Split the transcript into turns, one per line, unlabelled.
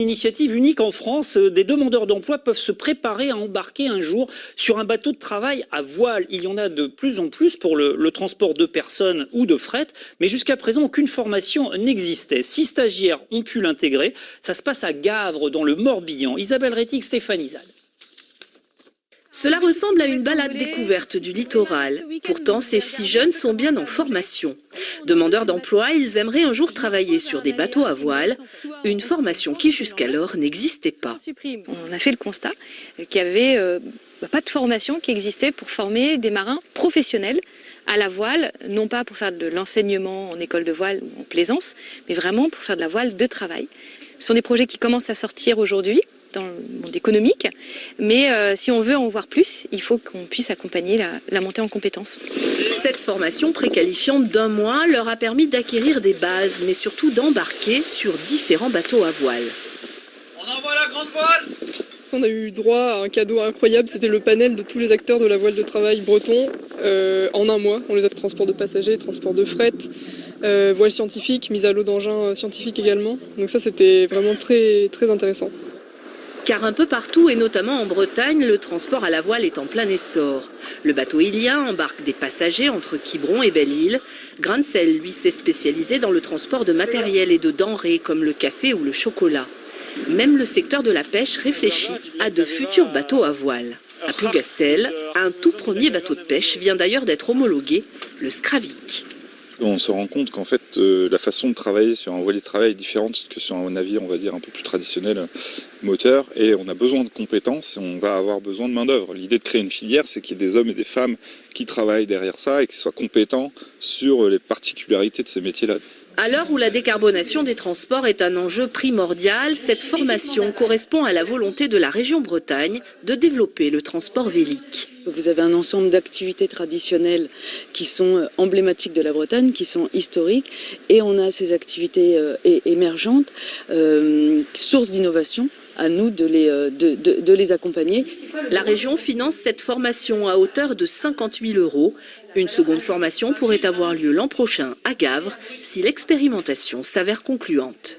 Initiative unique en France, des demandeurs d'emploi peuvent se préparer à embarquer un jour sur un bateau de travail à voile. Il y en a de plus en plus pour le transport de personnes ou de fret, mais jusqu'à présent, aucune formation n'existait. 6 stagiaires ont pu l'intégrer. Ça se passe à Gavre, dans le Morbihan. Isabelle Rétic, Stéphanie Zad.
Cela ressemble à une balade découverte du littoral. Pourtant, ces 6 jeunes sont bien en formation. Demandeurs d'emploi, ils aimeraient un jour travailler sur des bateaux à voile, une formation qui jusqu'alors n'existait pas.
On a fait le constat qu'il n'y avait pas de formation qui existait pour former des marins professionnels à la voile, non pas pour faire de l'enseignement en école de voile ou en plaisance, mais vraiment pour faire de la voile de travail. Ce sont des projets qui commencent à sortir aujourd'hui dans le monde économique, mais si on veut en voir plus, il faut qu'on puisse accompagner la montée en compétences.
Cette formation préqualifiante d'1 mois leur a permis d'acquérir des bases, mais surtout d'embarquer sur différents bateaux à voile.
On envoie la grande voile!
On a eu droit à un cadeau incroyable, c'était le panel de tous les acteurs de la voile de travail breton en 1 mois. On les a de transport de passagers, transport de fret, voile scientifique, mise à l'eau d'engins scientifiques également. Donc ça c'était vraiment très, très intéressant.
Car un peu partout, et notamment en Bretagne, le transport à la voile est en plein essor. Le bateau Ilien embarque des passagers entre Quiberon et Belle-Île. Grain de Sel, lui, s'est spécialisé dans le transport de matériel et de denrées comme le café ou le chocolat. Même le secteur de la pêche réfléchit à de futurs bateaux à voile. À Plougastel, un tout premier bateau de pêche vient d'ailleurs d'être homologué, le Skravik.
On se rend compte qu'en fait, la façon de travailler sur un voilier de travail est différente que sur un navire, on va dire, un peu plus traditionnel, moteur. Et on a besoin de compétences et on va avoir besoin de main-d'œuvre. L'idée de créer une filière, c'est qu'il y ait des hommes et des femmes qui travaillent derrière ça et qui soient compétents sur les particularités de ces métiers-là.
À l'heure où la décarbonation des transports est un enjeu primordial, cette formation correspond à la volonté de la région Bretagne de développer le transport vélique.
Vous avez un ensemble d'activités traditionnelles qui sont emblématiques de la Bretagne, qui sont historiques, et on a ces activités émergentes, sources d'innovation. À nous de les accompagner.
La région finance cette formation à hauteur de 50 000 €. Une seconde formation pourrait avoir lieu l'an prochain à Gavre si l'expérimentation s'avère concluante.